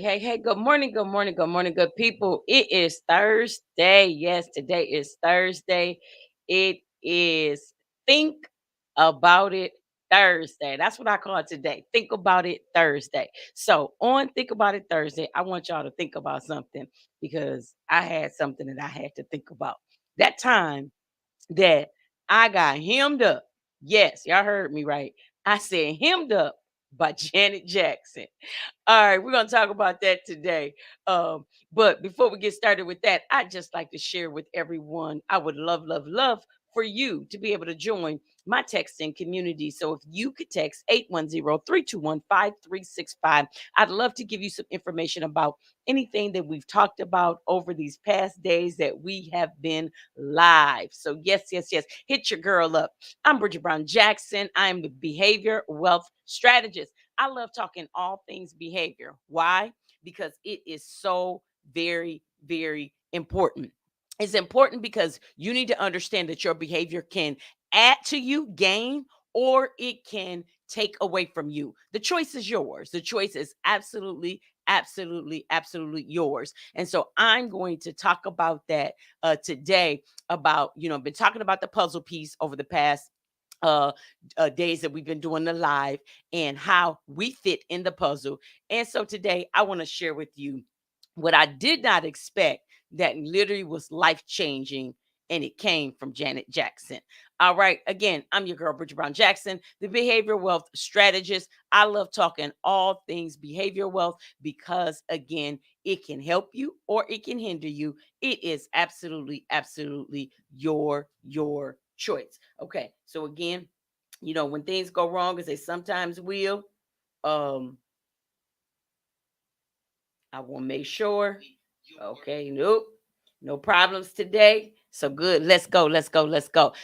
Hey, good morning, good people. It is Thursday. Yes, today is Thursday. It is Think About It Thursday. That's what I call it today. Think About It Thursday. So, on Think About It Thursday, I want y'all to think about something because I had something that I had to think about. That time that I got hemmed up. Yes, y'all heard me right. I said hemmed up by Janet Jackson. All right, we're gonna talk about that today. But before we get started with that, I'd just like to share with everyone. I would love for you to be able to join my texting community. So if you could text 810-321-5365, I'd love to give you some information about anything that we've talked about over these past days that we have been live. So yes, hit your girl up. I'm Brigitte Brown Jackson. I'm the behavior wealth strategist. I love talking all things behavior. Why? Because it is so very important. It's important because you need to understand that your behavior can add to you, gain, or it can take away from you. The choice is yours. The choice is absolutely yours. And so I'm going to talk about that today. About, I've been talking about the puzzle piece over the past uh, days that we've been doing the live and how we fit in the puzzle. And so today I want to share with you what I did not expect that literally was life changing. And it came from Janet Jackson. All right. Again, I'm your girl, Bridget Brown Jackson, the behavior wealth strategist. I love talking all things behavior wealth because, again, it can help you or it can hinder you. It is absolutely your choice. Okay. So again, when things go wrong, as they sometimes will, um, I will make sure. Okay, nope. No problems today. So good. Let's go.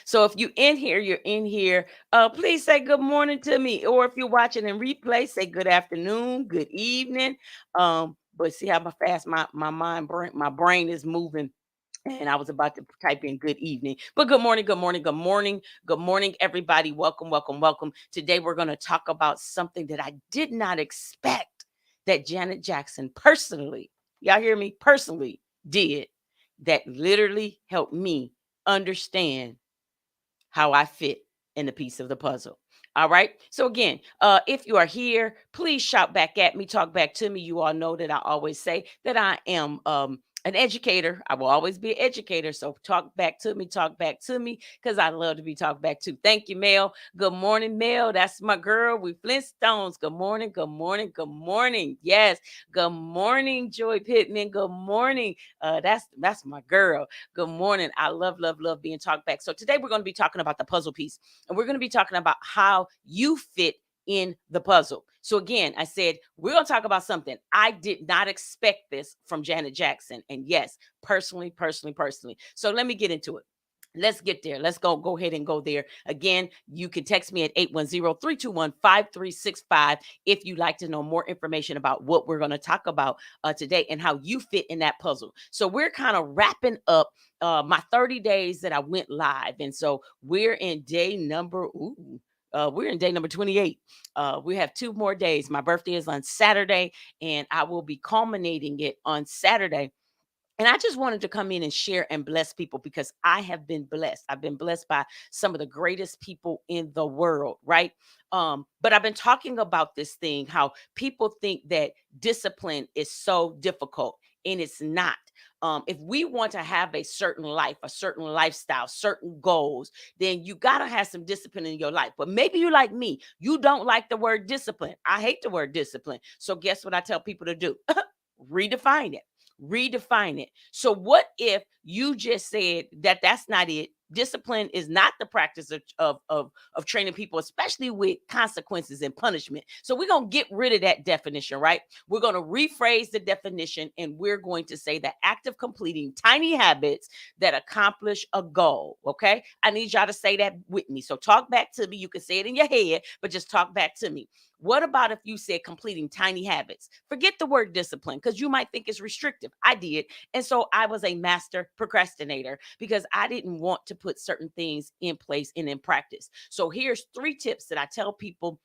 So if you in here, you're in here. Please say good morning to me. Or if you're watching in replay, say good afternoon, good evening. But see how fast my brain is moving. And I was about to type in good evening, but good morning, everybody. Welcome. Today, we're going to talk about something that I did not expect that Janet Jackson personally, y'all hear me, personally did that literally helped me understand how I fit in the piece of the puzzle. All right. So again, if you are here, please shout back at me, talk back to me. You all know that I always say that I am an educator. I will always be an educator. So talk back to me, because I love to be talked back to. Thank you, Mel. Good morning, Mel. That's my girl. We Flintstones. Good morning. Yes. Good morning, Joy Pittman. Good morning. That's my girl. Good morning. I love being talked back. So today we're going to be talking about the puzzle piece, and we're going to be talking about how you fit in the puzzle. So again, I said we're going to talk about something I did not expect this from Janet Jackson. And yes, personally. So let me get into it. Let's get there. Let's go ahead and go there. Again, you can text me at 810-321-5365 if you'd like to know more information about what we're going to talk about today and how you fit in that puzzle. So we're kind of wrapping up my 30 days that I went live. And so we're in day number, we're in day number 28. We have 2 more days. My birthday is on Saturday, and I will be culminating it on Saturday. And I just wanted to come in and share and bless people because I have been blessed. I've been blessed by some of the greatest people in the world, right? But I've been talking about this thing, how people think that discipline is so difficult, and it's not. If we want to have a certain life, a certain lifestyle, certain goals, then you got to have some discipline in your life. But maybe you like me, you don't like the word discipline. I hate the word discipline. So guess what I tell people to do? Redefine it. Redefine it. So what if you just said that that's not it? Discipline is not the practice of training people, especially with consequences and punishment. So we're going to get rid of that definition, right? We're going to rephrase the definition, and we're going to say the act of completing tiny habits that accomplish a goal. Okay. I need y'all to say that with me. So talk back to me. You can say it in your head, but just talk back to me. What about if you said completing tiny habits? Forget the word discipline, because you might think it's restrictive. I did. And so I was a master procrastinator because I didn't want to put certain things in place and in practice. So here's 3 tips that I tell people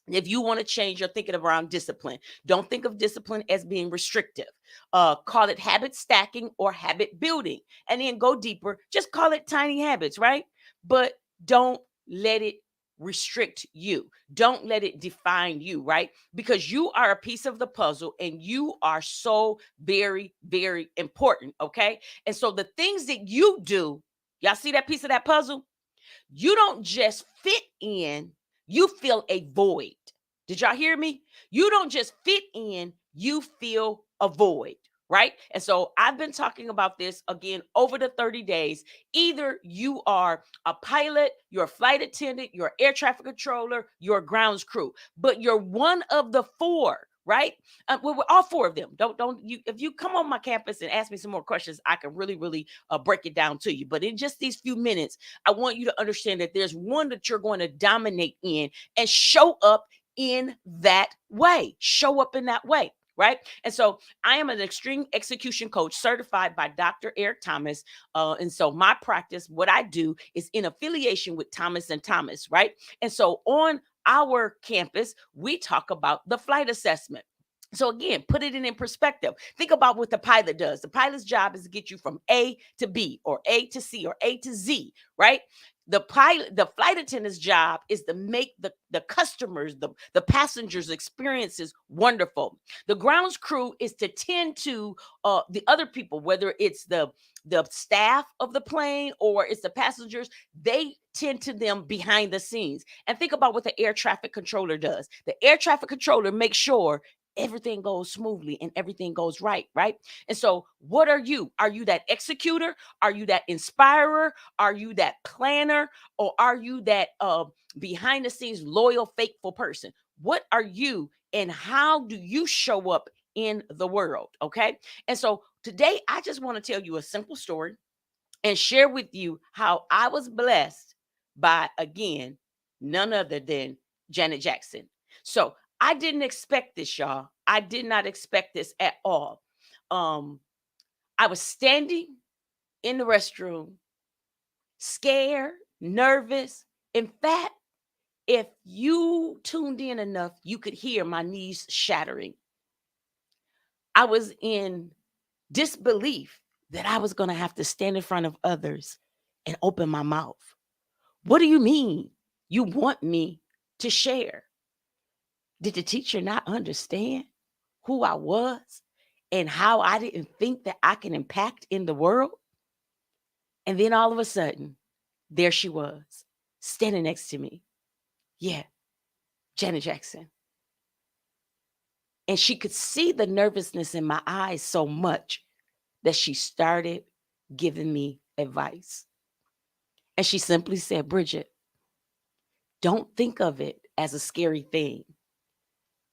If you want to change your thinking around discipline, don't think of discipline as being restrictive. Call it habit stacking or habit building, and then go deeper. Just call it tiny habits, right? But don't let it restrict you. Don't let it define you, right? Because you are a piece of the puzzle and you are so very, very important, okay? And so the things that you do, y'all see that piece of that puzzle? You don't just fit in, you fill a void. Did y'all hear me? You don't just fit in, you fill a void, right? And so I've been talking about this again over the 30 days. Either you are a pilot, you're a flight attendant, you're an air traffic controller, you're a grounds crew, but you're one of the four, right? We're all four of them. Don't you? If you come on my campus and ask me some more questions, I can really break it down to you. But in just these few minutes, I want you to understand that there's one that you're going to dominate in and show up in that way. Show up in that way. Right. And so I am an extreme execution coach certified by Dr. Eric Thomas. And so my practice, what I do is in affiliation with Thomas and Thomas. Right. And so on our campus, we talk about the flight assessment. So again, put it in perspective. Think about what the pilot does. The pilot's job is to get you from A to B or A to C or A to Z, right? The flight attendant's job is to make the customers, the passengers' experiences wonderful. The grounds crew is to tend to the other people, whether it's the staff of the plane or it's the passengers. They tend to them behind the scenes. And think about what the air traffic controller does. The air traffic controller makes sure everything goes smoothly and everything goes right, right? And so, what are you? Are you that executor? Are you that inspirer? Are you that planner? Or are you that behind the scenes loyal, faithful person? What are you, and how do you show up in the world? Okay. And so, today, I just want to tell you a simple story and share with you how I was blessed by, again, none other than Janet Jackson. So I didn't expect this, y'all. I did not expect this at all. Um, I was standing in the restroom, scared, nervous. In fact, if you tuned in enough, you could hear my knees shattering. I was in disbelief that I was going to have to stand in front of others and open my mouth. What do you mean you want me to share? Did the teacher not understand who I was and how I didn't think that I can impact in the world? And then all of a sudden, there she was, standing next to me. Yeah, Janet Jackson. And she could see the nervousness in my eyes so much that she started giving me advice. And she simply said, Brigitte, don't think of it as a scary thing.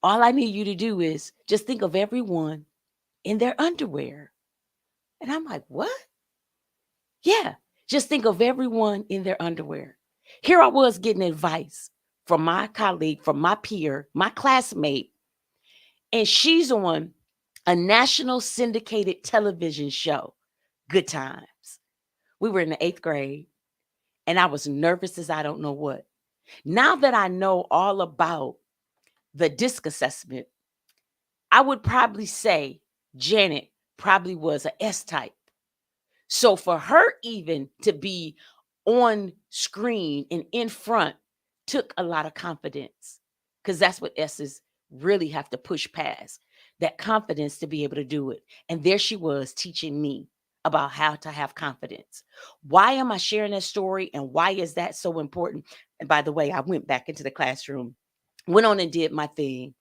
All I need you to do is just think of everyone in their underwear. And I'm like, what? Yeah, just think of everyone in their underwear. Here I was getting advice from my colleague, from my peer, my classmate, and she's on a national syndicated television show, Good Times. We were in the 8th grade, and I was nervous as I don't know what. Now that I know all about the DISC assessment, I would probably say Janet probably was an S type. So for her even to be on screen and in front took a lot of confidence, because that's what S's really have to push past, that confidence to be able to do it. And there she was teaching me about how to have confidence. Why am I sharing that story and why is that so important? And by the way, I went back into the classroom, went on and did my thing.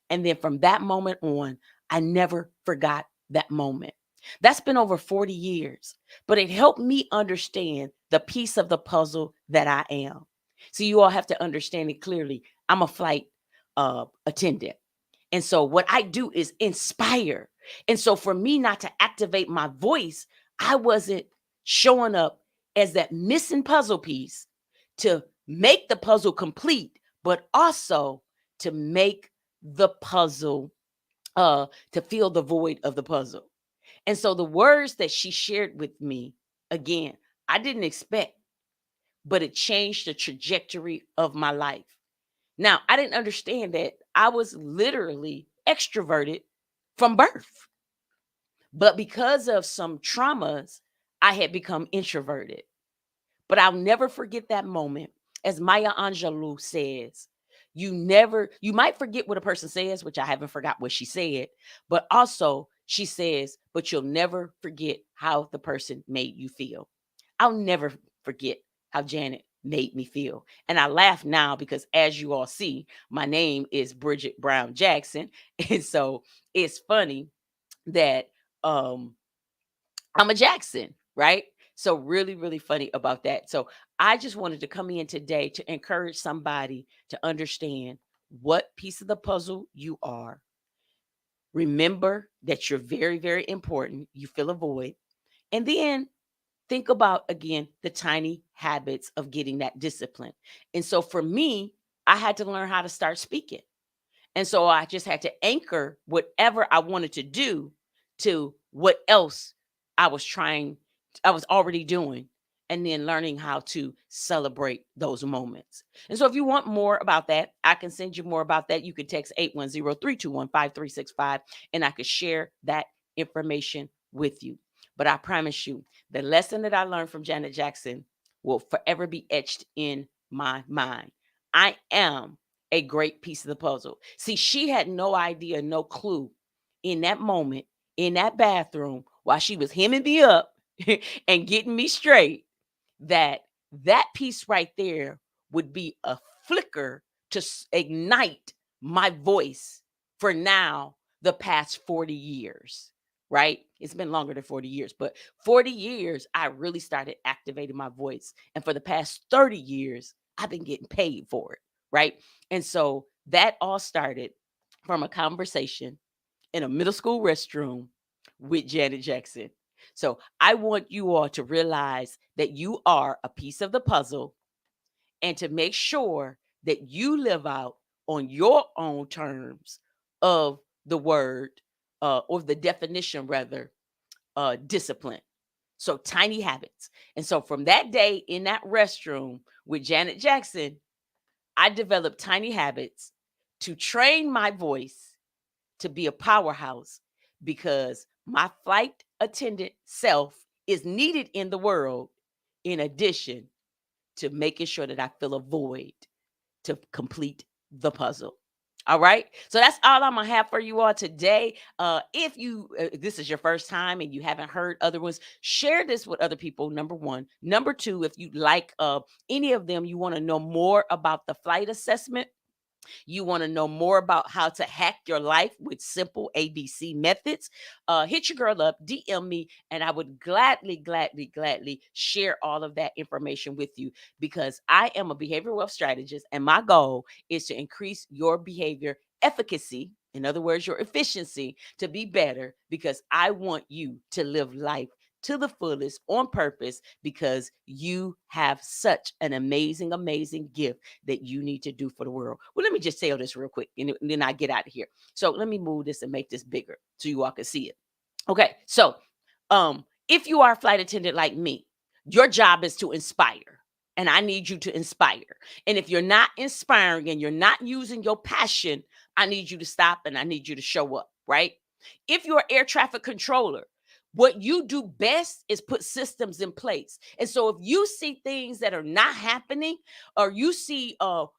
And then from that moment on, I never forgot that moment. That's been over 40 years, but it helped me understand the piece of the puzzle that I am. So you all have to understand it clearly. I'm a flight attendant. And so what I do is inspire. And so for me not to activate my voice, I wasn't showing up as that missing puzzle piece to make the puzzle complete, but also to make the puzzle, to fill the void of the puzzle. And so the words that she shared with me, again, I didn't expect, but it changed the trajectory of my life. Now, I didn't understand that I was literally extroverted from birth. But because of some traumas, I had become introverted. But I'll never forget that moment. As Maya Angelou says, you might forget what a person says, which I haven't forgot what she said, but also she says, but you'll never forget how the person made you feel. I'll never forget how Janet made me feel. And I laugh now because, as you all see, my name is Bridget Brown Jackson. And so it's funny that um I'm a Jackson, right? So really, really funny about that. So I just wanted to come in today to encourage somebody to understand what piece of the puzzle you are. Remember that you're very, very important. You fill a void. And then think about again the tiny habits of getting that discipline. And so for me, I had to learn how to start speaking. And so I just had to anchor whatever I wanted to do to what else I was trying, I was already doing, and then learning how to celebrate those moments. And so if you want more about that, I can send you more about that. You can text 810-321-5365 and I could share that information with you. But I promise you, the lesson that I learned from Janet Jackson will forever be etched in my mind. I am a great piece of the puzzle. See, she had no idea, no clue in that moment, in that bathroom, while she was hemming me up and getting me straight, that that piece right there would be a flicker to ignite my voice for now, the past 40 years, right? It's been longer than 40 years, but 40 years, I really started activating my voice. And for the past 30 years, I've been getting paid for it, right? And so that all started from a conversation in a middle school restroom with Janet Jackson. So I want you all to realize that you are a piece of the puzzle and to make sure that you live out on your own terms of the word or the definition rather, discipline. So tiny habits. And so from that day in that restroom with Janet Jackson, I developed tiny habits to train my voice to be a powerhouse because my flight attendant self is needed in the world in addition to making sure that I fill a void to complete the puzzle. All right. So that's all I'm gonna have for you all today. If you this is your first time and you haven't heard other ones, share this with other people. Number one. Number two, if you like any of them, you want to know more about the flight assessment, you want to know more about how to hack your life with simple ABC methods, hit your girl up, DM me, and I would gladly, gladly, gladly share all of that information with you because I am a behavioral wealth strategist and my goal is to increase your behavior efficacy. In other words, your efficiency to be better because I want you to live life to the fullest on purpose because you have such an amazing, amazing gift that you need to do for the world. Well, let me just say all this real quick and then I get out of here. So let me move this and make this bigger so you all can see it. Okay. So if you are a flight attendant like me, your job is to inspire. And I need you to inspire. And if you're not inspiring and you're not using your passion, I need you to stop and I need you to show up, right? If you're an air traffic controller, what you do best is put systems in place. And so if you see things that are not happening, or you see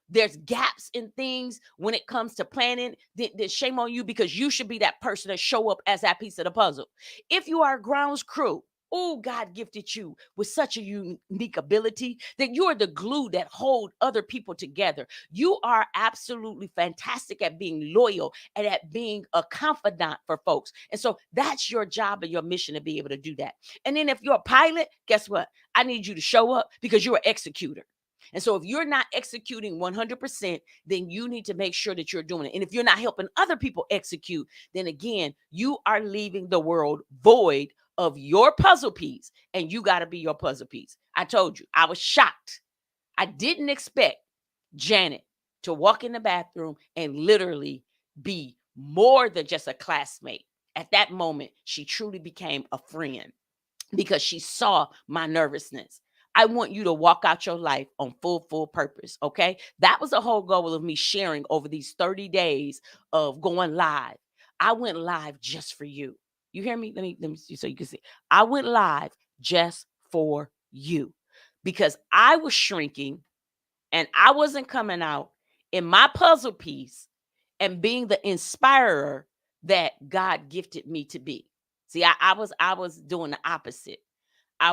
there's gaps in things when it comes to planning, then shame on you because you should be that person that show up as that piece of the puzzle. If you are a grounds crew, oh, God gifted you with such a unique ability that you are the glue that hold other people together. You are absolutely fantastic at being loyal and at being a confidant for folks. And so that's your job and your mission to be able to do that. And then if you're a pilot, guess what? I need you to show up because you're an executor. And so if you're not executing 100%, then you need to make sure that you're doing it. And if you're not helping other people execute, then again, you are leaving the world void of your puzzle piece, and you got to be your puzzle piece. I told you, I was shocked. I didn't expect Janet to walk in the bathroom and literally be more than just a classmate. At that moment, she truly became a friend because she saw my nervousness. I want you to walk out your life on full purpose. Okay. That was the whole goal of me sharing over these 30 days of going live. I went live just for you. You hear me? Let me see so you can see. I went live just for you because I was shrinking and I wasn't coming out in my puzzle piece and being the inspirer that God gifted me to be. See, I was doing the opposite. I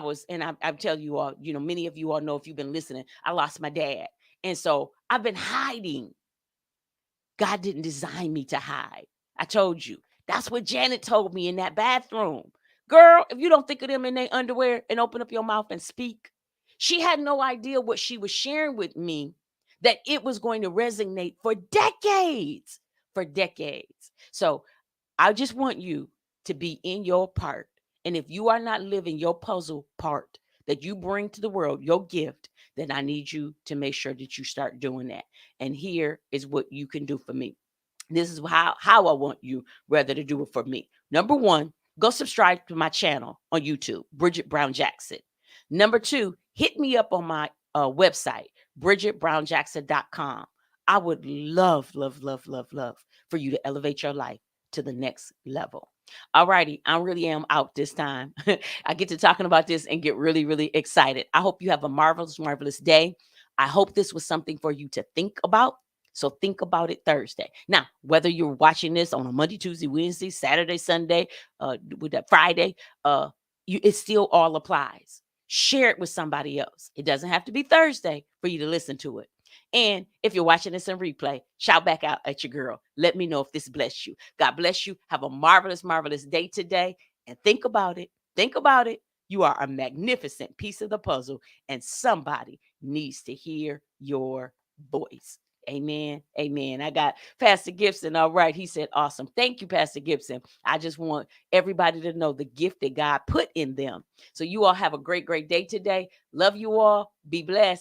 tell you all, many of you all know if you've been listening, I lost my dad. And so I've been hiding. God didn't design me to hide. I told you. That's what Janet told me in that bathroom. Girl, if you don't think of them in their underwear and open up your mouth and speak, she had no idea what she was sharing with me, that it was going to resonate for decades. For decades. So I just want you to be in your part. And if you are not living your puzzle part that you bring to the world, your gift, then I need you to make sure that you start doing that. And here is what you can do for me. This is how I want you rather to do it for me. Number one, go subscribe to my channel on YouTube, Brigitte Brown Jackson. Number two, hit me up on my website, BrigitteBrownJackson.com. I would love for you to elevate your life to the next level. All righty, I really am out this time. I get to talking about this and get really excited. I hope you have a marvelous day. I hope this was something for you to think about. So think about it Thursday. Now, whether you're watching this on a Monday, Tuesday, Wednesday, Saturday, Sunday, with that Friday, it still all applies. Share it with somebody else. It doesn't have to be Thursday for you to listen to it. And if you're watching this in replay, shout back out at your girl. Let me know if this blessed you. God bless you. Have a marvelous day today. And think about it. Think about it. You are a magnificent piece of the puzzle, and somebody needs to hear your voice. Amen. Amen. I got Pastor Gibson. All right. He said, awesome. Thank you, Pastor Gibson. I just want everybody to know the gift that God put in them. So you all have a great day today. Love you all. Be blessed.